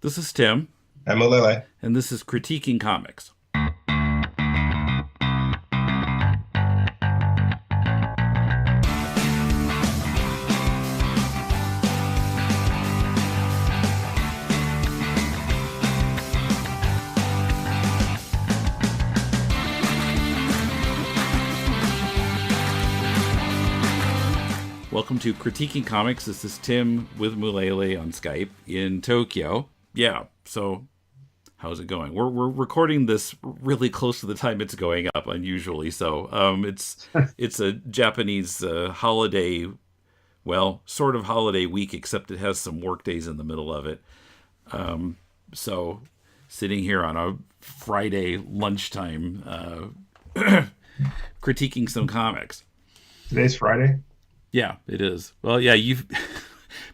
This is Tim, I'm Mulele. and this is Critiquing Comics. Welcome to Critiquing Comics. This is Tim with Mulele on Skype in Tokyo. Yeah, so how's it going? We're recording this really close to the time it's going up, unusually so. It's a Japanese holiday, well, sort of holiday week, except it has some work days in the middle of it. So sitting here on a Friday lunchtime, critiquing some comics. Today's Friday. Yeah, it is. Well, yeah,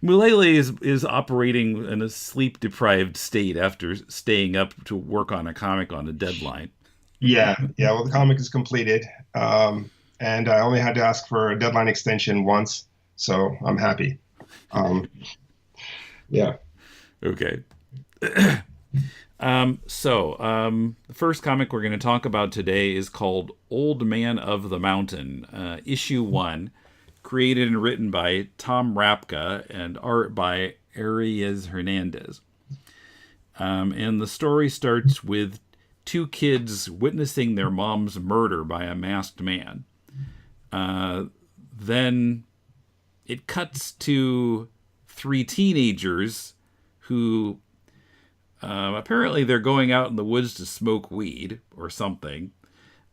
Mulele is operating in a sleep-deprived state after staying up to work on a comic on a deadline. Yeah. Well, the comic is completed, and I only had to ask for a deadline extension once, so I'm happy. Yeah. Okay. The first comic we're going to talk about today is called Old Man of the Mountain, issue 1. Created and written by Tom Rapka and art by Ariez Hernandez. And the story starts with two kids witnessing their mom's murder by a masked man. Then it cuts to three teenagers who apparently they're going out in the woods to smoke weed or something.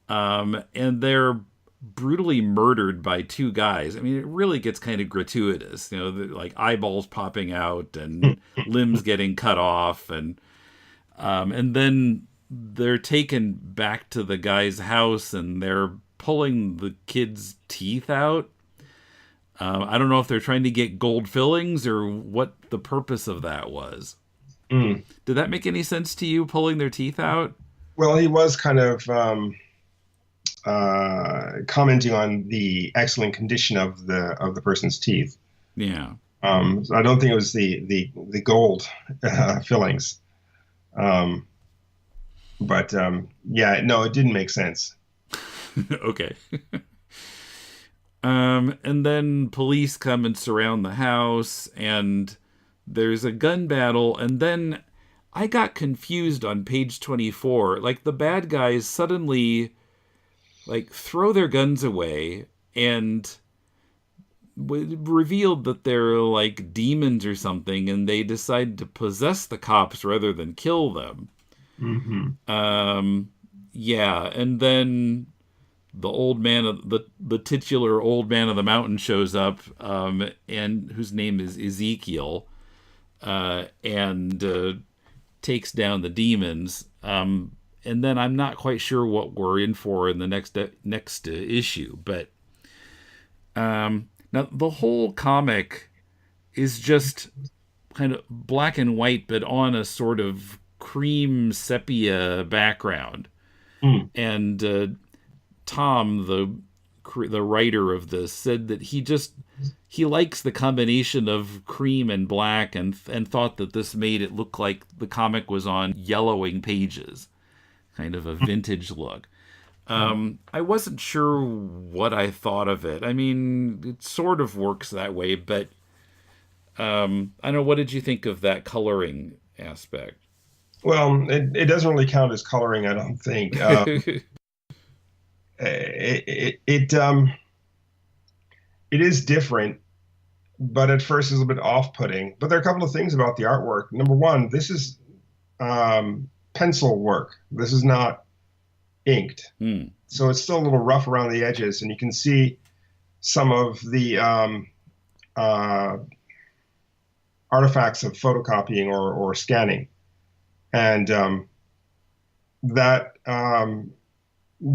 And they're brutally murdered by two guys. I mean, it really gets kind of gratuitous, like eyeballs popping out and limbs getting cut off, and then they're taken back to the guy's house and they're pulling the kid's teeth out. I don't know if they're trying to get gold fillings or what the purpose of that was. Did that make any sense to you, pulling their teeth out? Well, he was kind of commenting on the excellent condition of the person's teeth. Yeah. So I don't think it was the gold fillings. But no, it didn't make sense. Okay. And then police come and surround the house, and there's a gun battle, and then I got confused on page 24. Like, the bad guys suddenly throw their guns away and revealed that they're like demons or something, and they decide to possess the cops rather than kill them. Mm-hmm. Yeah, and then the old man of the titular old man of the mountain shows up, and whose name is Ezekiel, and takes down the demons. And then I'm not quite sure what we're in for in the next issue. But now the whole comic is just kind of black and white, but on a sort of cream sepia background. And Tom, the writer of this, said that he likes the combination of cream and black, and thought that this made it look like the comic was on yellowing pages. Kind of a vintage look. I wasn't sure what I thought of it. I mean, it sort of works that way, but I don't know. What did you think of that coloring aspect? Well, it doesn't really count as coloring, I don't think. It is different, but at first it's a bit off-putting. But there are a couple of things about the artwork. Number one, this is pencil work. This is not inked. So it's still a little rough around the edges, and you can see some of the artifacts of photocopying or scanning. And that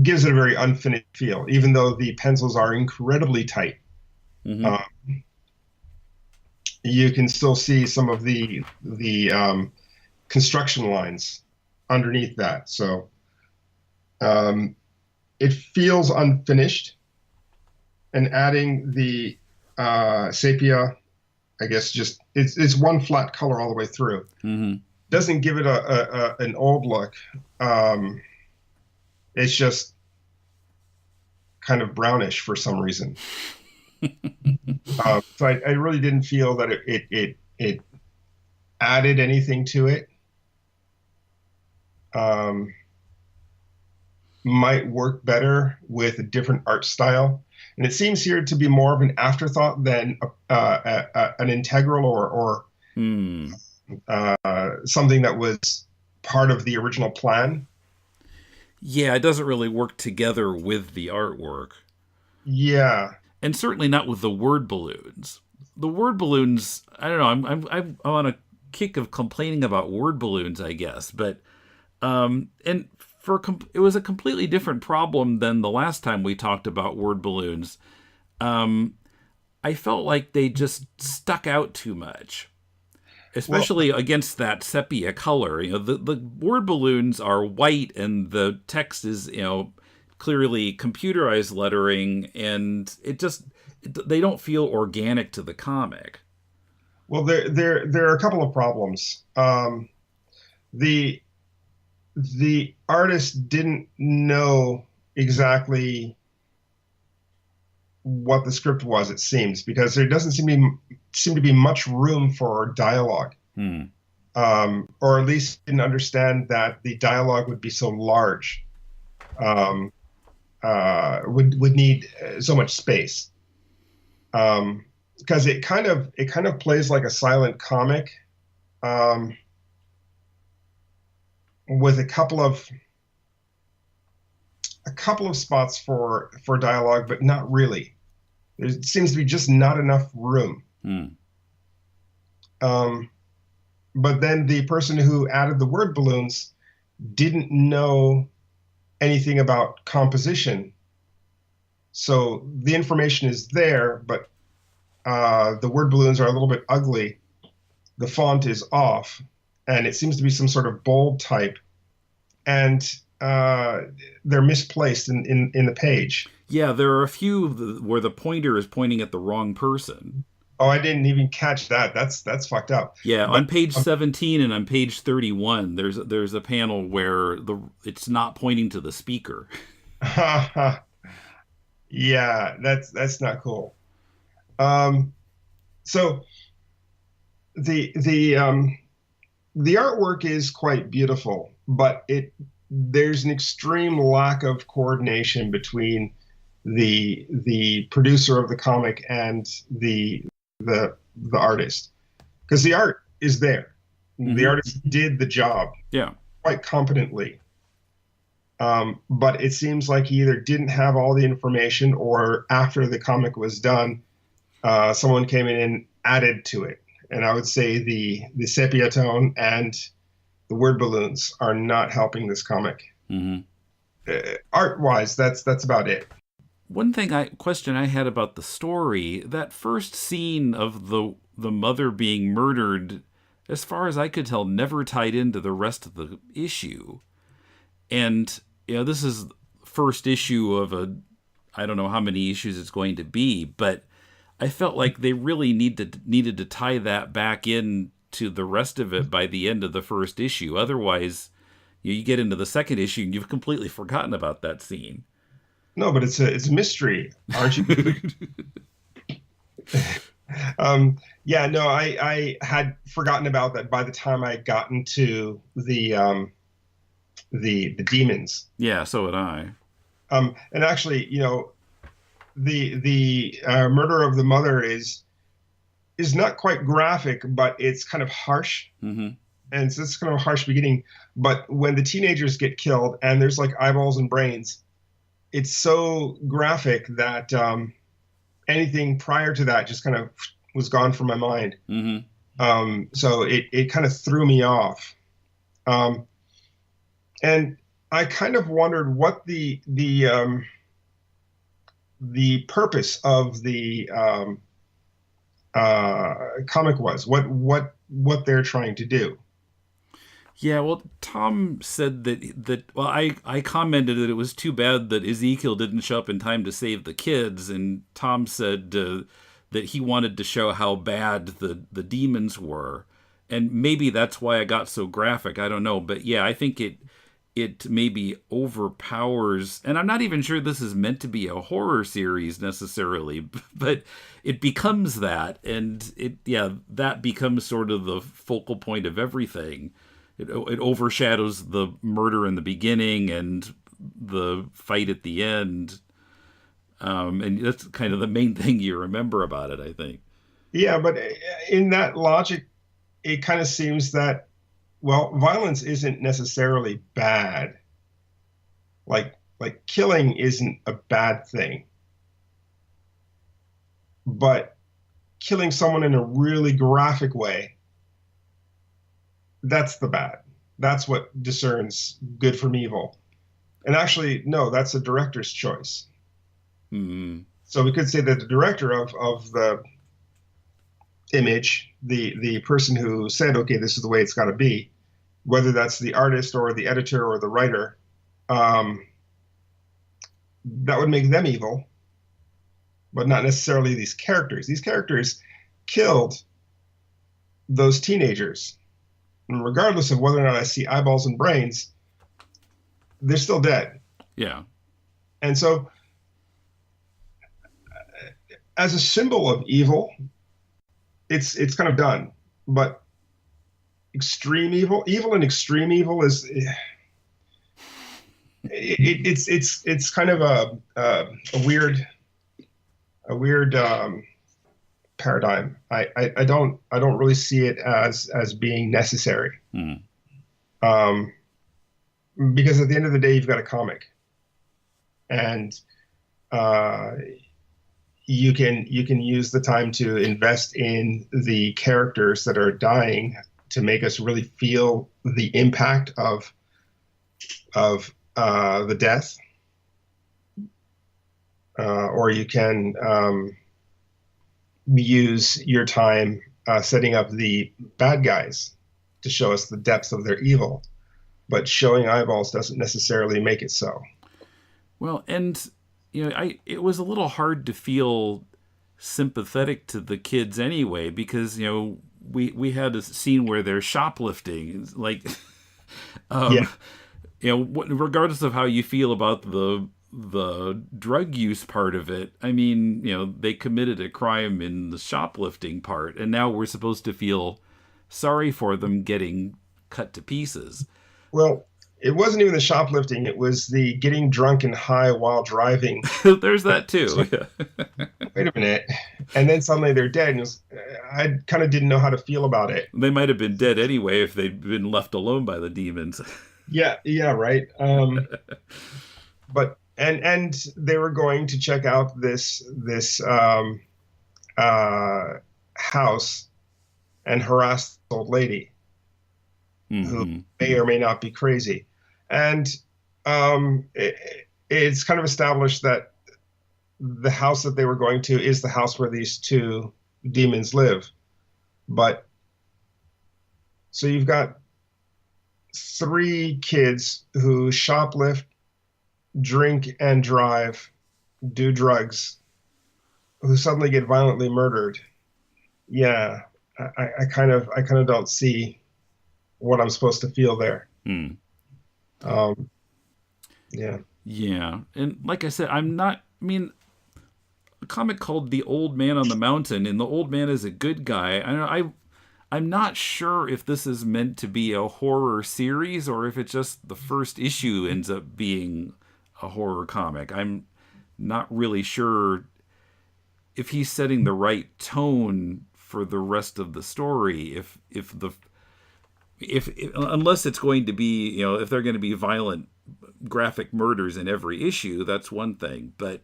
gives it a very unfinished feel, even though the pencils are incredibly tight. You can still see some of the construction lines underneath that. So it feels unfinished, and adding the sepia, I guess, just it's one flat color all the way through. doesn't give it an old look. Um, it's just kind of brownish for some reason. So I really didn't feel that it added anything to it. Um, might work better with a different art style. And it seems here to be more of an afterthought than an integral or Hmm. something that was part of the original plan. Yeah, it doesn't really work together with the artwork. Yeah. And certainly not with the word balloons. The word balloons, I don't know, I'm on a kick of complaining about word balloons, I guess, but and it was a completely different problem than the last time we talked about word balloons. Um, I felt like they just stuck out too much, Well, especially against that sepia color. The word balloons are white and the text is, clearly computerized lettering, and they don't feel organic to the comic. well, there are a couple of problems. The the artist didn't know exactly what the script was, it seems, because there doesn't seem to be much room for dialogue, Hmm. or at least didn't understand that the dialogue would be so large, um, would need so much space, because it kind of plays like a silent comic, um, with a couple of spots for dialogue, but not really. There seems to be just not enough room. Hmm. Um, but then the person who added the word balloons didn't know anything about composition. So the information is there, but the word balloons are a little bit ugly. The font is off, and it seems to be some sort of bold type, and they're misplaced in the page. Yeah, there are a few where the pointer is pointing at the wrong person. Oh, I didn't even catch that. That's fucked up. Yeah, But on page 17 and on page 31, there's a panel where it's not pointing to the speaker. yeah, that's not cool. Um, so the artwork is quite beautiful, but there's an extreme lack of coordination between the producer of the comic and the artist, because the art is there. The Hmm. artist did the job Yeah. quite competently. But it seems like he either didn't have all the information, or after the comic was done, someone came in and added to it. And I would say the sepia tone and the word balloons are not helping this comic. Hmm. Art wise, that's about it. One question I had about the story, that first scene of the mother being murdered, as far as I could tell, never tied into the rest of the issue. And this is first issue of I don't know how many issues it's going to be, but I felt like they really needed to tie that back in to the rest of it by the end of the first issue. Otherwise, you get into the second issue and you've completely forgotten about that scene. No, but it's a mystery, aren't you? Yeah, no, I had forgotten about that by the time I got into the demons. Yeah, so had I. And actually, the murder of the mother is not quite graphic, but it's kind of harsh. Hmm. And so it's kind of a harsh beginning. But when the teenagers get killed and there's like eyeballs and brains, it's so graphic that anything prior to that just kind of was gone from my mind. Hmm. So it kind of threw me off. And I kind of wondered what the purpose of the comic was, what they're trying to do. Yeah, well, Tom said that well, I commented that it was too bad that Ezekiel didn't show up in time to save the kids, and Tom said that he wanted to show how bad the demons were, and maybe that's why I got so graphic. I don't know, but yeah, I think it maybe overpowers, and I'm not even sure this is meant to be a horror series necessarily, but it becomes that, and that becomes sort of the focal point of everything. It overshadows the murder in the beginning and the fight at the end, and that's kind of the main thing you remember about it, I think. Yeah, but in that logic, it kind of seems that, well, violence isn't necessarily bad. Like killing isn't a bad thing. But killing someone in a really graphic way, that's the bad. That's what discerns good from evil. And actually, no, that's a director's choice. Mm-hmm. So we could say that the director of the image, the person who said, okay, this is the way it's got to be, whether that's the artist or the editor or the writer, that would make them evil, but not necessarily these characters. These characters killed those teenagers. And regardless of whether or not I see eyeballs and brains, they're still dead. Yeah. And so, as a symbol of evil, it's kind of done. But extreme evil and extreme evil is it's kind of a weird paradigm. I don't really see it as being necessary. Mm. Because at the end of the day, you've got a comic, and you can use the time to invest in the characters that are dying to make us really feel the impact of the death, or you can use your time setting up the bad guys to show us the depths of their evil. But showing eyeballs doesn't necessarily make it so. Well, and it was a little hard to feel sympathetic to the kids anyway, because we had a scene where they're shoplifting, like, regardless of how you feel about the drug use part of it, I mean, they committed a crime in the shoplifting part, and now we're supposed to feel sorry for them getting cut to pieces. Well, it wasn't even the shoplifting. It was the getting drunk and high while driving. There's that too. Wait a minute. And then suddenly they're dead. And I kind of didn't know how to feel about it. They might have been dead anyway if they'd been left alone by the demons. Yeah, right. But and they were going to check out this house and harass the old lady. Mm-hmm. Who may or may not be crazy. And it's kind of established that the house that they were going to is the house where these two demons live. But so you've got 3 kids who shoplift, drink and drive, do drugs, who suddenly get violently murdered. Yeah, I kind of don't see what I'm supposed to feel there. Mm. Yeah. And like I said, a comic called The Old Man on the Mountain, and the old man is a good guy. I'm not sure if this is meant to be a horror series or if it's just the first issue ends up being a horror comic. I'm not really sure if he's setting the right tone for the rest of the story, if unless it's going to be, if they're going to be violent graphic murders in every issue, that's one thing. But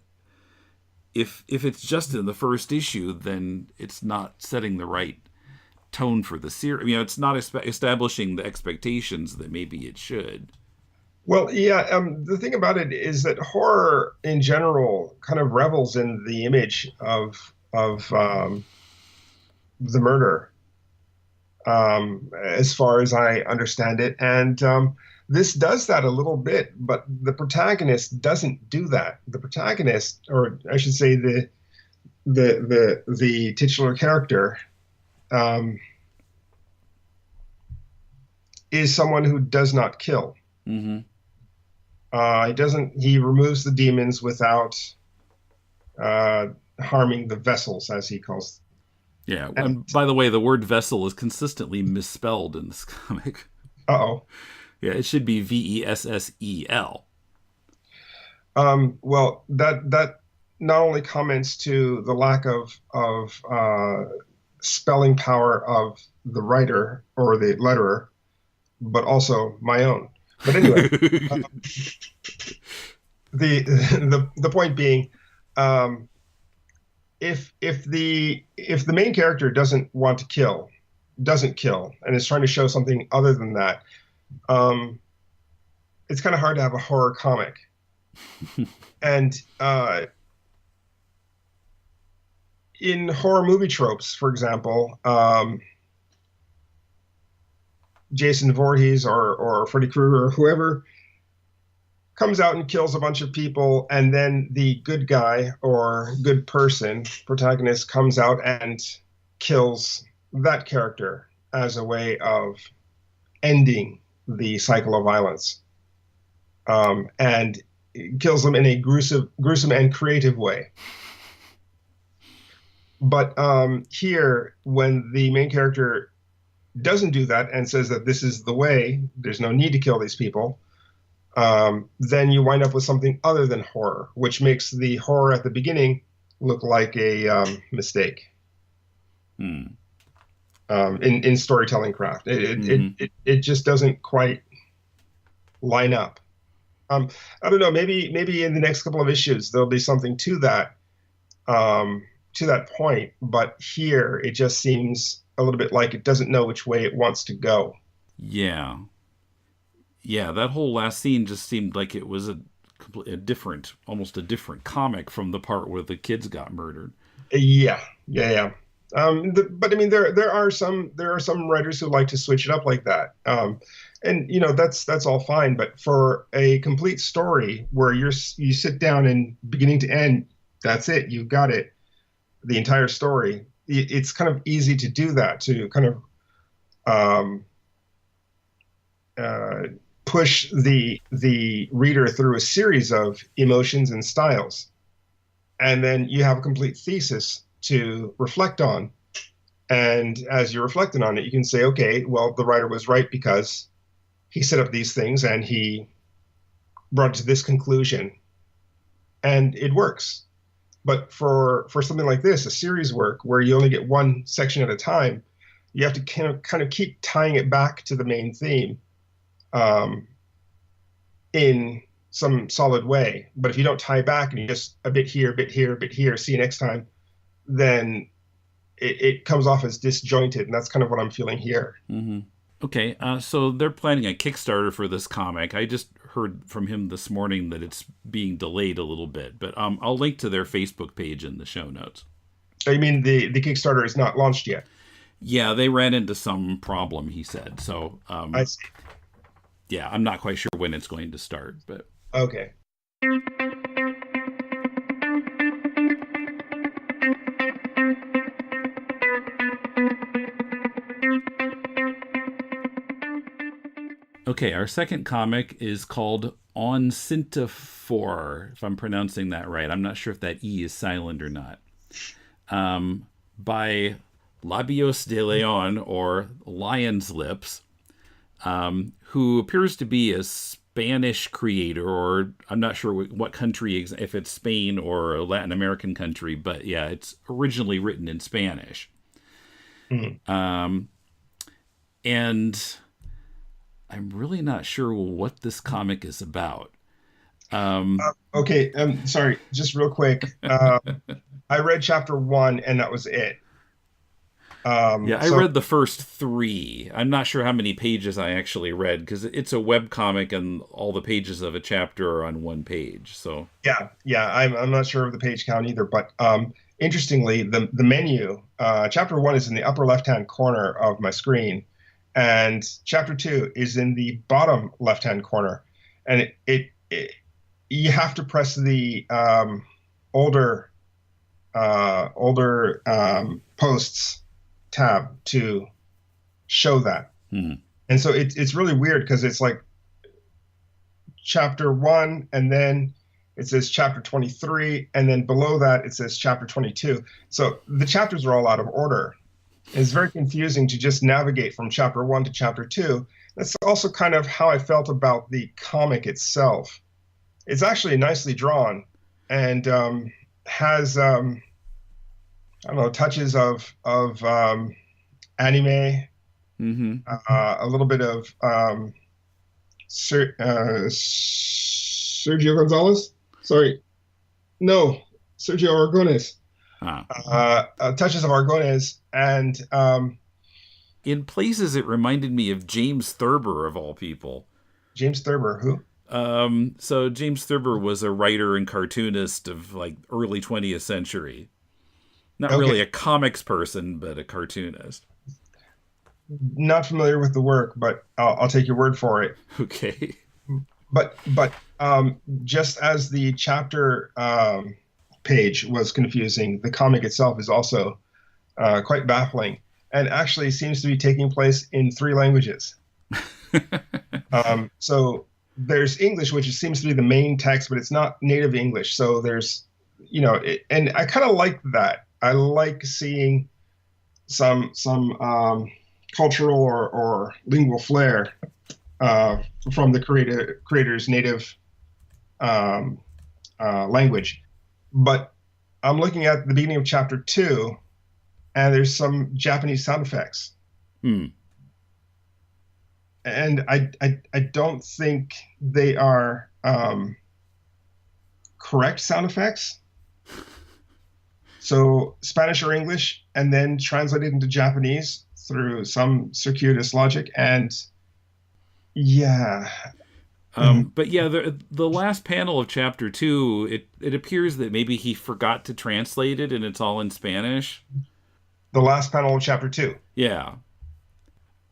if it's just in the first issue, then it's not setting the right tone for the series. It's not establishing the expectations that maybe it should. Well, yeah. The thing about it is that horror in general kind of revels in the image of the murder. As far as I understand it. And this does that a little bit, but the protagonist doesn't do that. The protagonist, or I should say the titular character, is someone who does not kill. Mm-hmm. He doesn't. He removes the demons without harming the vessels, as he calls. Yeah. And And by the way, the word vessel is consistently misspelled in this comic. uh-oh. Yeah, it should be Vessel. Well, that not only comments to the lack of spelling power of the writer or the letterer, but also my own. But anyway, the point being, if the main character doesn't kill, and is trying to show something other than that, it's kind of hard to have a horror comic. And in horror movie tropes, for example, Jason Voorhees or Freddy Krueger or whoever comes out and kills a bunch of people, and then the good guy or good person protagonist comes out and kills that character as a way of ending the cycle of violence, and kills them in a gruesome and creative way. But here, when the main character doesn't do that and says that this is the way, there's no need to kill these people, then you wind up with something other than horror, which makes the horror at the beginning look like a mistake. In storytelling craft. It just doesn't quite line up. I don't know, maybe in the next couple of issues there'll be something to that point, but here it just seems a little bit like it doesn't know which way it wants to go. Yeah. Yeah, that whole last scene just seemed like it was almost a different comic from the part where the kids got murdered. Yeah. But I mean, there are some writers who like to switch it up like that, and that's all fine. But for a complete story where you sit down and beginning to end, that's it. You've got it, the entire story. It's kind of easy to do that, to kind of push the reader through a series of emotions and styles, and then you have a complete thesis to reflect on. And as you're reflecting on it, you can say, okay, well, the writer was right because he set up these things and he brought it to this conclusion, and it works. But for something like this, a series work where you only get one section at a time, you have to kind of keep tying it back to the main theme in some solid way. But if you don't tie back and you just a bit here, a bit here, a bit here, see you next time, then it comes off as disjointed, and that's kind of what I'm feeling here. Mm-hmm. Okay, so they're planning a Kickstarter for this comic. I just heard from him this morning that it's being delayed a little bit, but I'll link to their Facebook page in the show notes. You mean the Kickstarter is not launched yet? Yeah, they ran into some problem, he said. So I see. Yeah, I'm not quite sure when it's going to start, but okay. Okay, our second comic is called On Syntaphore, if I'm pronouncing that right. I'm not sure if that E is silent or not. By Labios de Leon, or Lion's Lips, who appears to be a Spanish creator, or I'm not sure what country, if it's Spain or a Latin American country, but yeah, it's originally written in Spanish. Mm-hmm. And I'm really not sure what this comic is about. Okay, sorry, just real quick. I read chapter 1 and that was it. I read the first 3. I'm not sure how many pages I actually read, because it's a webcomic and all the pages of a chapter are on one page. So yeah, I'm not sure of the page count either. But interestingly, the menu, chapter 1 is in the upper left-hand corner of my screen, and chapter 2 is in the bottom left-hand corner, and it you have to press the older posts tab to show that. And so it's really weird because it's like chapter 1, and then it says chapter 23, and then below that it says chapter 22. So the chapters are all out of order. It's very confusing to just navigate from chapter 1 to chapter 2. That's also kind of how I felt about the comic itself. It's actually nicely drawn and has I don't know, touches of anime, Mm-hmm. a little bit of Sergio Gonzalez. Sorry, no, Sergio Aragonés. Ah. Touches of Aragonés, and In places, it reminded me of James Thurber, of all people. James Thurber, who? So James Thurber was a writer and cartoonist of like early 20th century. Not really Okay, a comics person, but a cartoonist. not familiar with the work, but I'll take your word for it. Okay. But just as the chapter page was confusing, the comic itself is also quite baffling, and actually seems to be taking place in 3 languages. So there's English, which seems to be the main text, but it's not native English. So there's, and I kind of like that. I like seeing some cultural or lingual flair from the creator's native language. But I'm looking at the beginning of chapter 2, and there's some Japanese sound effects. Hmm. And I don't think they are correct sound effects. So Spanish or English, and then translated into Japanese through some circuitous logic. And yeah. But yeah, the last panel of chapter 2, it appears that maybe he forgot to translate it, and it's all in Spanish. The last panel of chapter 2. Yeah.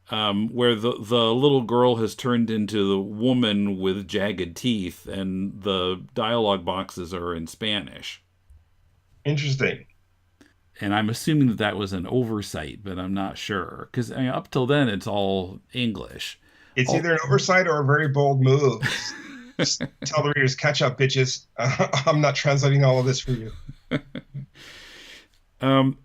Where the little girl has turned into the woman with jagged teeth, and the dialogue boxes are in Spanish. Interesting. And I'm assuming that that was an oversight, but I'm not sure. Because up till then, it's all English. It's All, either an oversight or a very bold move. Just tell the readers, catch up, bitches. I'm not translating all of this for you.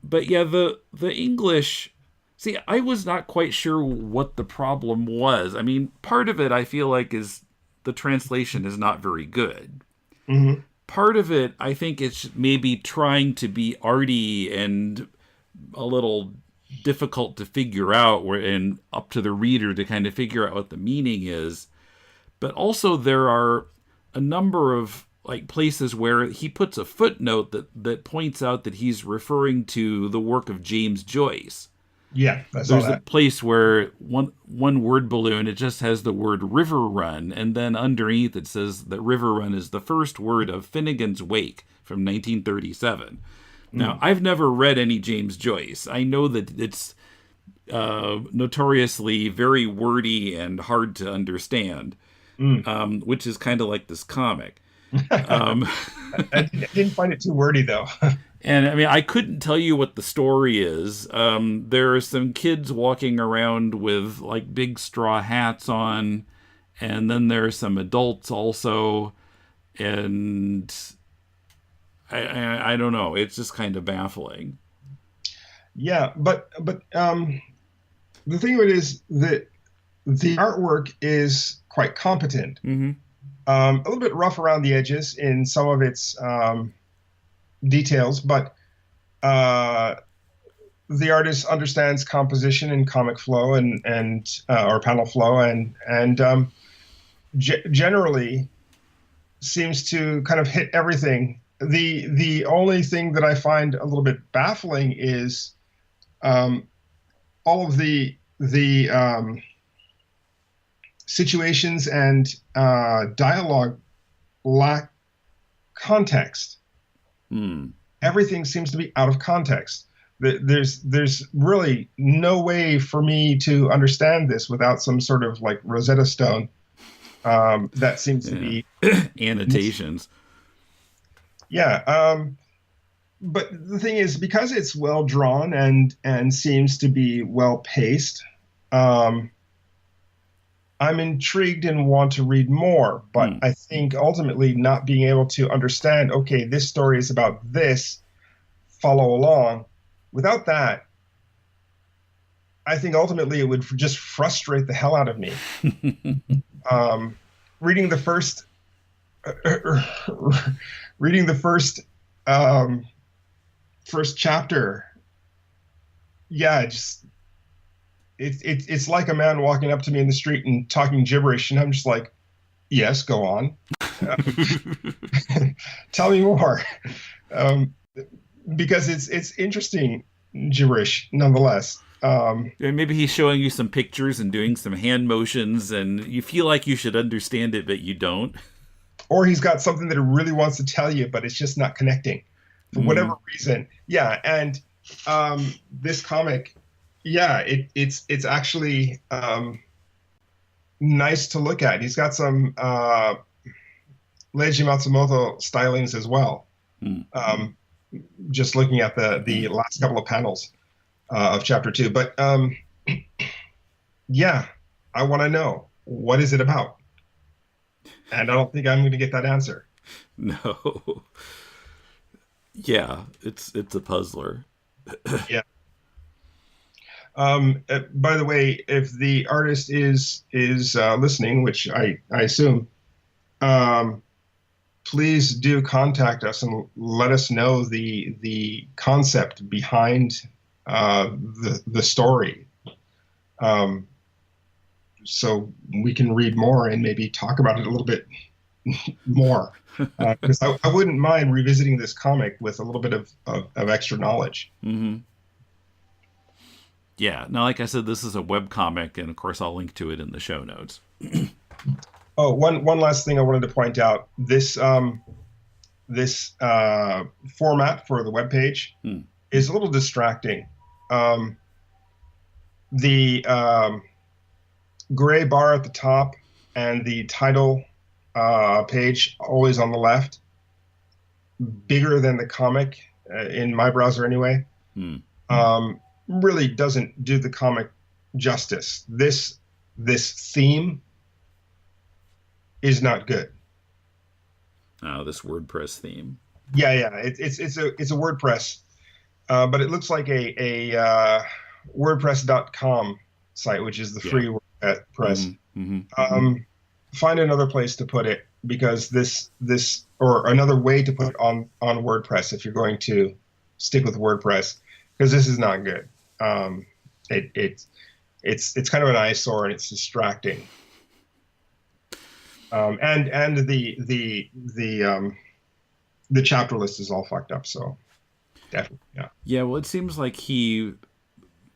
but yeah, the English... See, I was not quite sure what the problem was. I mean, part of it, I feel like, is the translation is not very good. Mm-hmm. Part of it, I think it's maybe trying to be arty and a little difficult to figure out, and up to the reader to kind of figure out what the meaning is. But also there are a number of like places where he puts a footnote that points out that he's referring to the work of James Joyce. Yeah, I saw There's a that. place where one word balloon, it just has the word river run, and then underneath it says that river run is the first word of Finnegan's Wake from 1937. Now, I've never read any James Joyce. I know that it's notoriously very wordy and hard to understand, Mm. which is kind of like this comic. I didn't find it too wordy, though. And I mean, I couldn't tell you what the story is. There are some kids walking around with like big straw hats on, and then there are some adults also, and I don't know. It's just kind of baffling. Yeah, but the thing of it is that the artwork is quite competent. Mm-hmm. A little bit rough around the edges in some of its details, but the artist understands composition and comic flow and or panel flow and generally seems to kind of hit everything. The only thing that I find a little bit baffling is all of the situations and dialogue lack context. Everything seems to be out of context. There's really no way for me to understand this without some sort of like Rosetta Stone. That seems to be annotations. Yeah. But the thing is, because it's well drawn and seems to be well paced, I'm intrigued and want to read more, but Hmm. I think ultimately not being able to understand, okay, this story is about this, follow along. Without that, I think ultimately it would just frustrate the hell out of me. Um, reading the first, reading the um, first chapter, yeah, just it's like a man walking up to me in the street and talking gibberish, and I'm just like, yes, go on. Tell me more, um, because it's interesting gibberish nonetheless. And maybe he's showing you some pictures and doing some hand motions, and you feel like you should understand it, but you don't. Or he's got something that he really wants to tell you, but it's just not connecting for whatever Mm. reason. Yeah, and this comic, yeah, it's actually nice to look at. He's got some Leiji Matsumoto stylings as well. Mm. Um, just looking at the last couple of panels of chapter two, but yeah, I want to know what is it about, and I don't think I'm going to get that answer. No. Yeah, it's a puzzler. Yeah. By the way, if the artist is listening, which I assume, um, please do contact us and let us know the concept behind the story, um, so we can read more and maybe talk about it a little bit more. Because I wouldn't mind revisiting this comic with a little bit of extra knowledge. Hmm. Yeah. Now, like I said, this is a web comic, and of course, I'll link to it in the show notes. Oh, one last thing I wanted to point out. This format for the web page Hmm. is a little distracting. Um, the gray bar at the top and the title page always on the left, bigger than the comic in my browser anyway, Hmm. really doesn't do the comic justice. This theme is not good. Oh, this WordPress theme. Yeah, it's a WordPress, but it looks like a WordPress.com site, which is the Yeah. free WordPress. Hmm. Hmm. Find another place to put it, because this or another way to put it on WordPress if you're going to stick with WordPress, because this is not good. Um, it's kind of an eyesore and it's distracting. And the chapter list is all fucked up. So definitely, yeah. Yeah. Well, it seems like he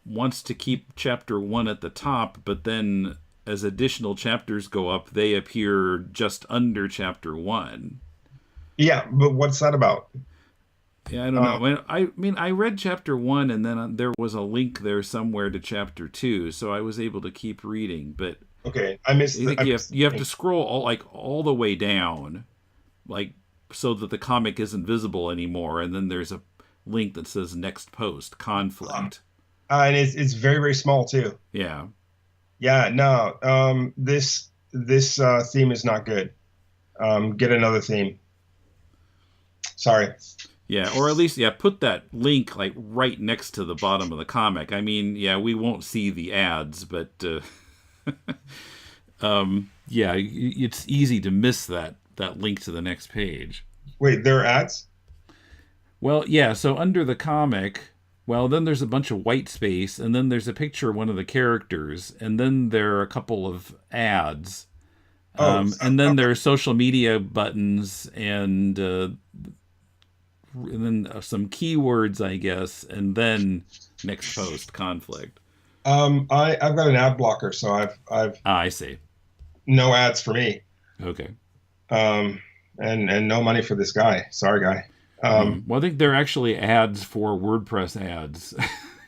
wants to keep chapter one at the top, but then as additional chapters go up, they appear just under chapter one. Yeah, but what's that about? Yeah, I don't know. Um, I mean, I read chapter one, and then there was a link there somewhere to chapter two, so I was able to keep reading. But okay, I think I you have missed the you have to thing. scroll all the way down, like so that the comic isn't visible anymore, and then there's a link that says next post conflict. And it's very very small too. Yeah, Yeah, no, this theme is not good. Get another theme. Sorry. yeah, or at least put that link like right next to the bottom of the comic. I mean, yeah, we won't see the ads, but yeah, it's easy to miss that link to the next page. Wait, there are ads? Well, yeah, so under the comic, well, then there's a bunch of white space, and then there's a picture of one of the characters, and then there are a couple of ads, Oh, and then there are social media buttons, and then some keywords, I guess, and then next post conflict. I've got an ad blocker, so I've Ah, I see. no ads for me. Okay. Um, and no money for this guy. Sorry, guy. Well, I think they're actually ads for WordPress ads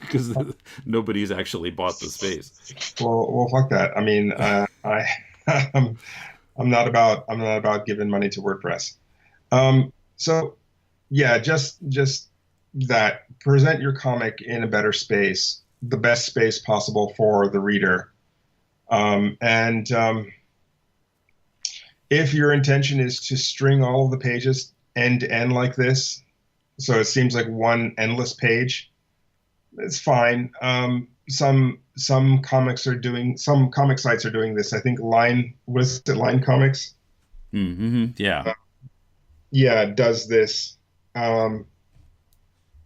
because nobody's actually bought the space. Well, fuck that. I mean, I'm, I'm not about giving money to WordPress. So yeah, just that. Present your comic in a better space, the best space possible for the reader. And if your intention is to string all of the pages end to end like this, so it seems like one endless page, it's fine. Some comic sites are doing this. I think Line Comics? Mm-hmm. Yeah. Yeah, it does this. Um,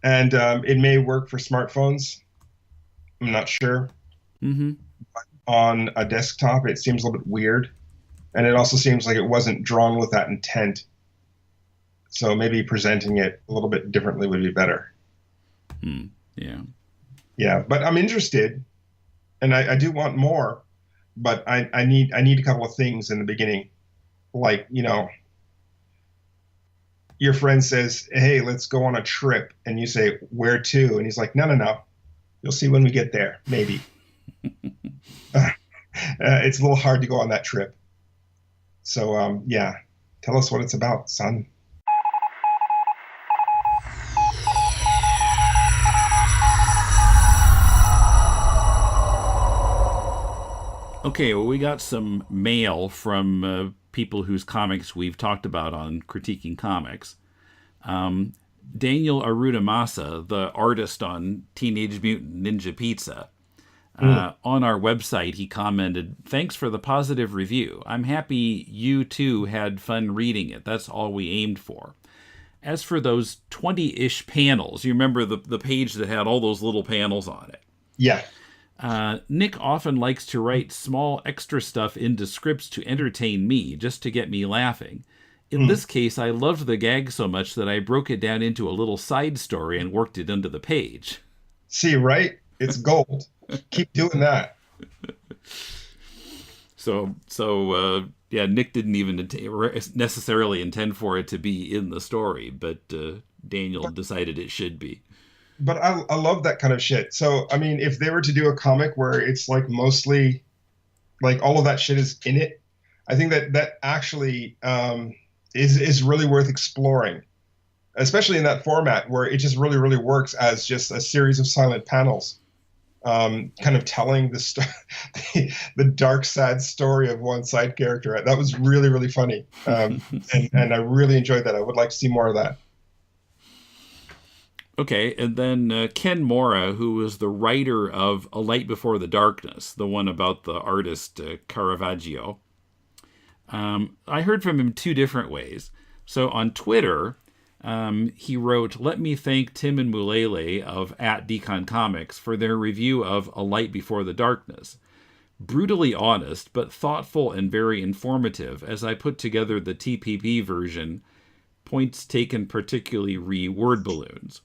and it may work for smartphones. I'm not sure. Mm-hmm. On a desktop, it seems a little bit weird. And it also seems like it wasn't drawn with that intent. So maybe presenting it a little bit differently would be better. Yeah. Yeah, but I'm interested, and I do want more, but I need a couple of things in the beginning. Like, your friend says, "Hey, let's go on a trip," and you say, "Where to?" And he's like, "No, no, no. You'll see when we get there, maybe." It's a little hard to go on that trip. So, yeah, tell us what it's about, son. Okay, well, we got some mail from people whose comics we've talked about on Critiquing Comics. Daniel Arudamasa, the artist on Teenage Mutant Ninja Pizza, on our website, he commented, "Thanks for the positive review. I'm happy you too had fun reading it. That's all we aimed for. As for those 20-ish panels, you remember the page that had all those little panels on it? Yeah. Nick often likes to write small extra stuff into scripts to entertain me, just to get me laughing. In this case, I loved the gag so much that I broke it down into a little side story and worked it into the page." See, right? It's gold. Keep doing that. Yeah, Nick didn't even necessarily intend for it to be in the story, but Daniel decided it should be. But I love that kind of shit. So, I mean, if they were to do a comic where it's like mostly like all of that shit is in it, I think that actually is really worth exploring, especially in that format where it just really, really works as just a series of silent panels, kind of telling the dark, sad story of one side character. That was really, really funny. And I really enjoyed that. I would like to see more of that. Okay, and then Ken Mora, who was the writer of A Light Before the Darkness, the one about the artist Caravaggio. I heard from him two different ways. So on Twitter, he wrote, "Let me thank Tim and Mulele of @Decon Comics for their review of A Light Before the Darkness. Brutally honest, but thoughtful and very informative as I put together the TPP version, points taken particularly re-word balloons."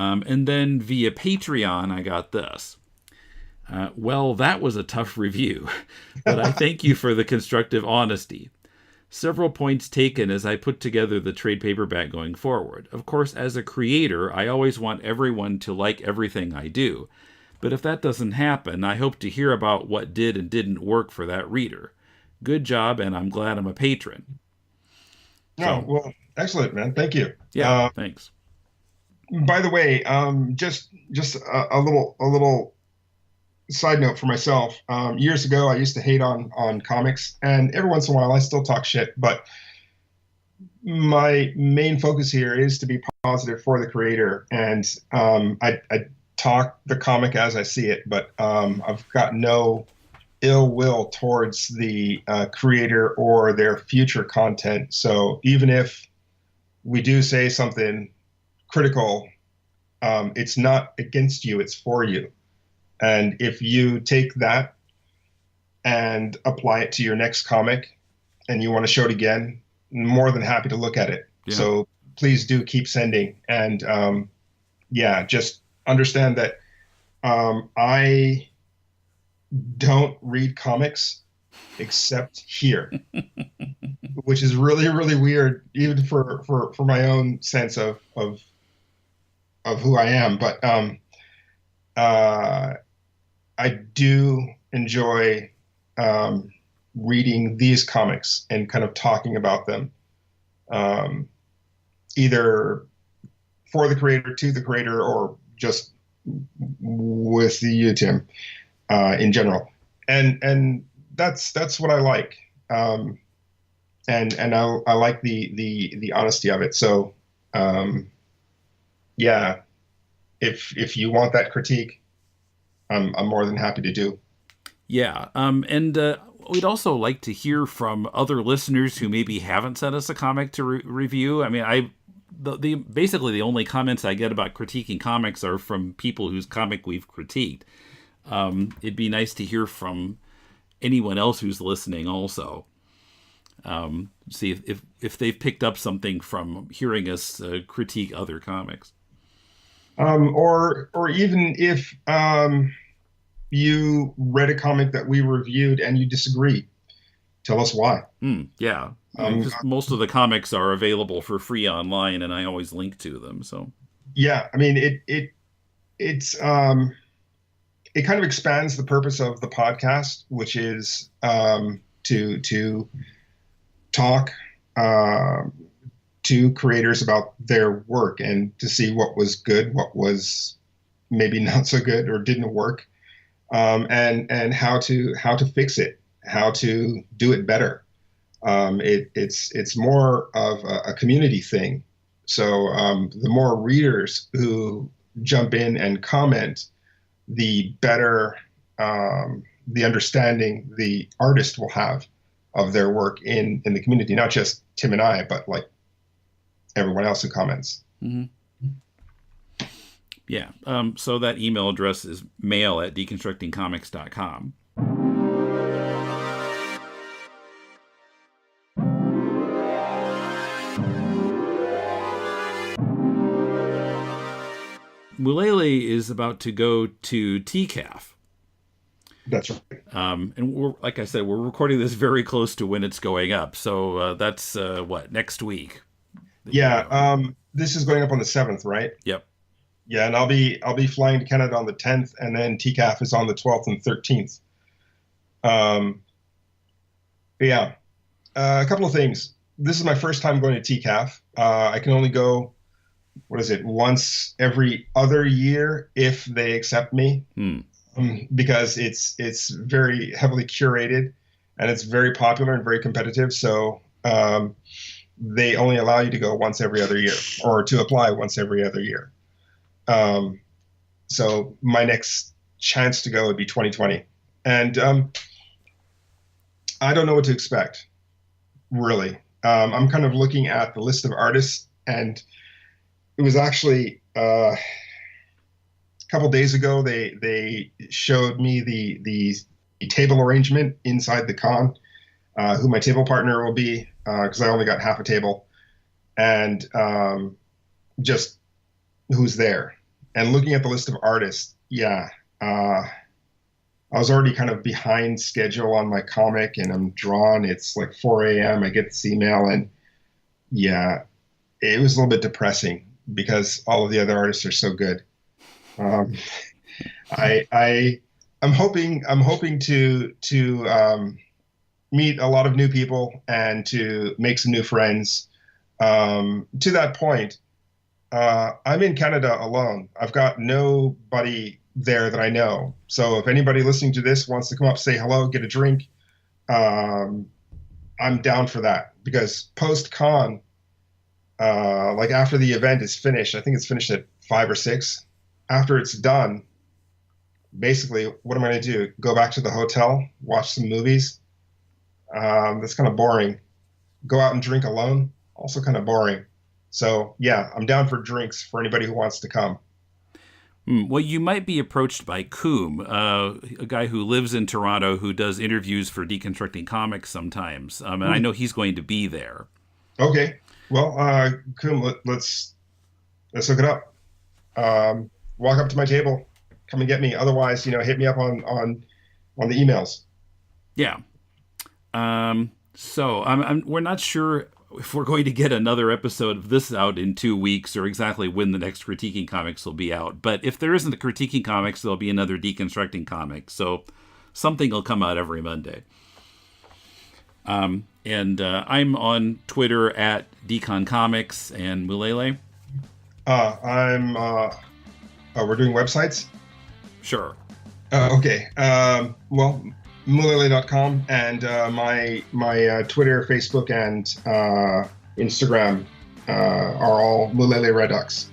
And then via Patreon, I got this. "Well, that was a tough review, but I thank you for the constructive honesty. Several points taken as I put together the trade paperback going forward. Of course, as a creator, I always want everyone to like everything I do. But if that doesn't happen, I hope to hear about what did and didn't work for that reader. Good job, and I'm glad I'm a patron." Oh, well, excellent, man. Thank you. Yeah, thanks. By the way, just a little side note for myself. Years ago, I used to hate on comics, and every once in a while, I still talk shit. But my main focus here is to be positive for the creator, and I talk the comic as I see it. But I've got no ill will towards the creator or their future content. So even if we do say something critical, it's not against you, it's for you. And if you take that and apply it to your next comic and you want to show it again, I'm more than happy to look at it. Yeah. So please do keep sending. And yeah, just understand that I don't read comics except here, which is really, really weird, even for my own sense of who I am. But I do enjoy reading these comics and kind of talking about them, either for the creator, to the creator, or just with you, Tim, in general. and that's what I like. And I like the honesty of it. So, yeah, if you want that critique, I'm more than happy to do. Yeah. And we'd also like to hear from other listeners who maybe haven't sent us a comic to review. I mean, the basically the only comments I get about critiquing comics are from people whose comic we've critiqued. It'd be nice to hear from anyone else who's listening also. See if they've picked up something from hearing us critique other comics. Or even if you read a comic that we reviewed and you disagree, tell us why. Yeah. Because most of the comics are available for free online, and I always link to them. So yeah, I mean it kind of expands the purpose of the podcast, which is to talk to creators about their work and to see what was good, what was maybe not so good or didn't work, and how to fix it, how to do it better. It's more of a community thing. So the more readers who jump in and comment, the better the understanding the artist will have of their work in the community, not just Tim and I, but like everyone else who comments. Mm-hmm. Yeah. So that email address is mail@deconstructingcomics.com. Mulele is about to go to TCAF. That's right. And we're, like I said, we're recording this very close to when it's going up. So that's next week? Yeah. This is going up on the 7th, right? Yep. Yeah, and I'll be flying to Canada on the 10th, and then TCAF is on the 12th and 13th. Yeah. A couple of things. This is my first time going to TCAF. I can only go, once every other year if they accept me. Because it's very heavily curated and it's very popular and very competitive. So they only allow you to go once every other year, or to apply once every other year. So my next chance to go would be 2020. And I don't know what to expect, really. I'm kind of looking at the list of artists, and it was actually a couple days ago they showed me the table arrangement inside the con, who my table partner will be, because I only got half a table, and just who's there. And looking at the list of artists, yeah, I was already kind of behind schedule on my comic, and I'm drawn. It's like 4 a.m. I get this email, and yeah, it was a little bit depressing because all of the other artists are so good. I'm hoping to meet a lot of new people and to make some new friends. To that point, I'm in Canada alone. I've got nobody there that I know. So if anybody listening to this wants to come up, say hello, get a drink, I'm down for that. Because post-con, like after the event is finished, I think it's finished at 5 or 6. After it's done, basically, what am I going to do? Go back to the hotel, watch some movies? That's kind of boring. Go out and drink alone? Also kind of boring. So, yeah, I'm down for drinks for anybody who wants to come. Well, you might be approached by Coom, a guy who lives in Toronto who does interviews for Deconstructing Comics sometimes. And I know he's going to be there. Okay. Well, Coom, let's hook it up. Walk up to my table, come and get me. Otherwise, hit me up on the emails. Yeah. So we're not sure if we're going to get another episode of this out in 2 weeks or exactly when the next Critiquing Comics will be out. But if there isn't a Critiquing Comics, there'll be another Deconstructing Comics. So something will come out every Monday. And I'm on Twitter at Decon Comics. And Mulele? We're doing websites? Sure. Okay. Well, Mulele.com, and my Twitter, Facebook, and Instagram are all Mulele Redux.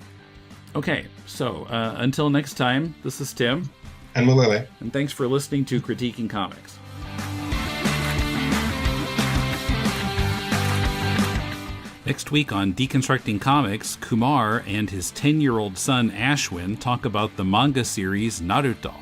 Okay, so until next time, this is Tim. And Mulele. And thanks for listening to Critiquing Comics. Next week on Deconstructing Comics, Kumar and his 10-year-old son Ashwin talk about the manga series Naruto.